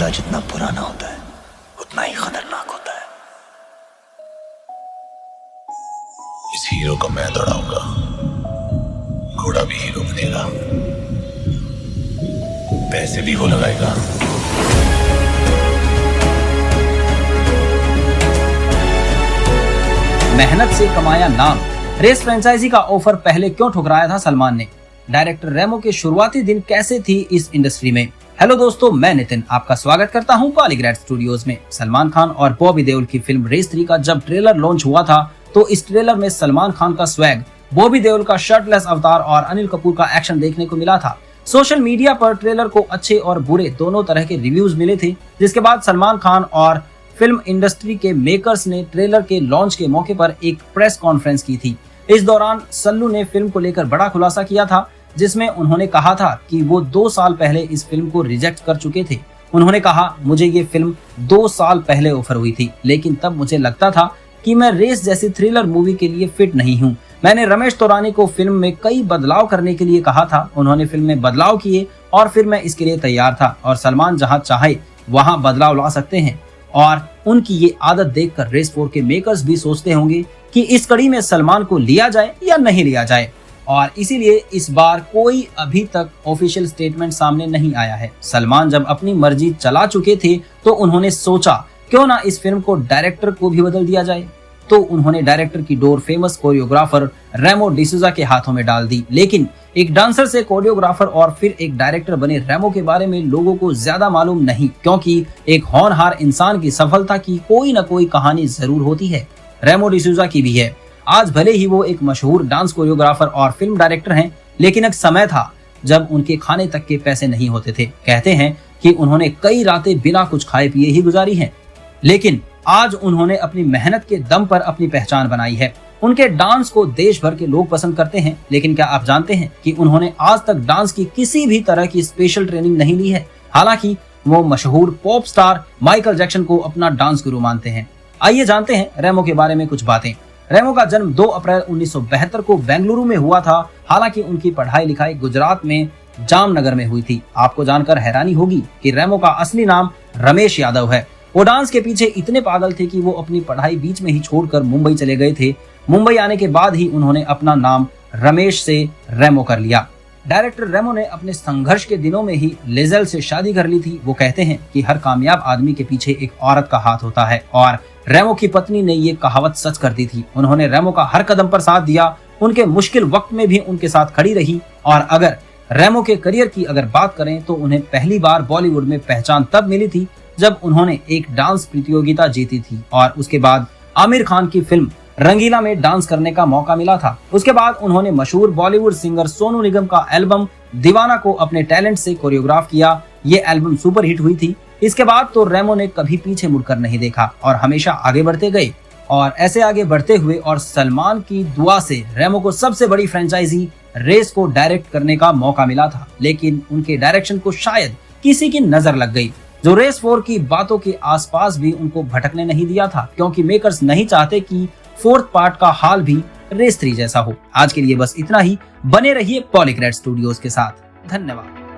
घोड़ा जितना पुराना होता है उतना ही खतरनाक होता है। इस हीरो को मैं दौड़ाऊंगा, घोड़ा भी हीरो बनेगा, पैसे भी वो लगाएगा। मेहनत से कमाया नाम। रेस फ्रेंचाइजी का ऑफर पहले क्यों ठुकराया था सलमान ने? डायरेक्टर रेमो के शुरुआती दिन कैसे थी इस इंडस्ट्री में? हेलो दोस्तों, मैं नितिन आपका स्वागत करता हूं पॉलीग्रेड स्टूडियोज में। सलमान खान और बॉबी देओल की फिल्म रेस 3 का जब ट्रेलर लॉन्च हुआ था तो इस ट्रेलर में सलमान खान का स्वैग, बॉबी देओल का शर्टलेस अवतार और अनिल कपूर का एक्शन देखने को मिला था। सोशल मीडिया पर ट्रेलर को अच्छे और बुरे दोनों तरह के रिव्यूज मिले थे, जिसके बाद सलमान खान और फिल्म इंडस्ट्री के मेकर्स ने ट्रेलर के लॉन्च के मौके पर एक प्रेस कॉन्फ्रेंस की थी। इस दौरान सल्लू ने फिल्म को लेकर बड़ा खुलासा किया था, जिसमें उन्होंने कहा था कि वो 2 साल पहले इस फिल्म को रिजेक्ट कर चुके थे। उन्होंने कहा, मुझे ये फिल्म 2 साल पहले ऑफर हुई थी, लेकिन तब मुझे लगता था कि मैं रेस जैसी थ्रिलर मूवी के लिए फिट नहीं हूँ। मैंने रमेश तौरानी को फिल्म में कई बदलाव करने के लिए कहा था, उन्होंने फिल्म में बदलाव किए और फिर मैं इसके लिए तैयार था। और सलमान जहाँ चाहे वहाँ बदलाव ला सकते हैं और उनकी ये आदत देखकर रेस 4 के मेकर्स भी सोचते होंगे कि इस कड़ी में सलमान को लिया जाए या नहीं लिया जाए, और इसीलिए इस बार कोई अभी तक ऑफिशियल स्टेटमेंट सामने नहीं आया है। सलमान जब अपनी मर्जी चला चुके थे तो उन्होंने सोचा क्यों ना इस फिल्म को डायरेक्टर को भी बदल दिया जाए, तो उन्होंने डायरेक्टर की door famous choreographer Remo D'Souza के हाथों में डाल दी। लेकिन एक डांसर से कोरियोग्राफर और फिर एक डायरेक्टर बने रेमो के बारे में लोगों को ज्यादा मालूम नहीं, क्योंकि एक होनहार इंसान की सफलता की कोई न कोई कहानी जरूर होती है। रेमो डिसूजा की भी है। आज भले ही वो एक मशहूर डांस कोरियोग्राफर और फिल्म डायरेक्टर हैं, लेकिन एक समय था जब उनके खाने तक के पैसे नहीं होते थे। कहते हैं कि उन्होंने कई रातें बिना कुछ खाए पिए ही गुजारी हैं, लेकिन आज उन्होंने अपनी मेहनत के दम पर अपनी पहचान बनाई है। उनके डांस को देश भर के लोग पसंद करते हैं, लेकिन क्या आप जानते हैं कि उन्होंने आज तक डांस की किसी भी तरह की स्पेशल ट्रेनिंग नहीं ली है? हालांकि वो मशहूर पॉप स्टार माइकल जैक्सन को अपना डांस गुरु मानते हैं। आइए जानते हैं रेमो के बारे में कुछ बातें। रेमो का जन्म 2 अप्रैल 1972 को बेंगलुरु में हुआ था। हालांकि उनकी पढ़ाई लिखाई गुजरात में जामनगर में हुई थी। आपको जानकर हैरानी होगी कि रेमो का असली नाम रमेश यादव है। वो डांस के पीछे इतने पागल थे कि वो अपनी पढ़ाई बीच में ही छोड़कर मुंबई चले गए थे। मुंबई आने के बाद ही उन्होंने अपना नाम रमेश से रेमो कर लिया। डायरेक्टर रेमो ने अपने संघर्ष के दिनों में ही लेजेल से शादी कर ली थी। वो कहते हैं कि हर कामयाब आदमी के पीछे एक औरत का हाथ होता है, और रेमो की पत्नी ने ये कहावत सच कर दी थी। उन्होंने रेमो का हर कदम पर साथ दिया, उनके मुश्किल वक्त में भी उनके साथ खड़ी रही। और अगर रेमो के करियर की अगर बात करें तो उन्हें पहली बार बॉलीवुड में पहचान तब मिली थी जब उन्होंने एक डांस प्रतियोगिता जीती थी, और उसके बाद आमिर खान की फिल्म रंगीला में डांस करने का मौका मिला था। उसके बाद उन्होंने मशहूर बॉलीवुड सिंगर सोनू निगम का एल्बम दीवाना को अपने टैलेंट से कोरियोग्राफ किया। ये एल्बम सुपर हिट हुई थी। इसके बाद तो रेमो ने कभी पीछे मुड़कर नहीं देखा और हमेशा आगे बढ़ते गए, और ऐसे आगे बढ़ते हुए और सलमान की दुआ से रेमो को सबसे बड़ी फ्रेंचाइजी रेस को डायरेक्ट करने का मौका मिला था। लेकिन उनके डायरेक्शन को शायद किसी की नजर लग गई, जो रेस 4 की बातों के आसपास भी उनको भटकने नहीं दिया था, क्योंकि मेकर्स नहीं चाहते कि 4th पार्ट का हाल भी रेस 3 जैसा हो। आज के लिए बस इतना ही। बने रहिए पॉलीग्रेड स्टूडियोज के साथ। धन्यवाद।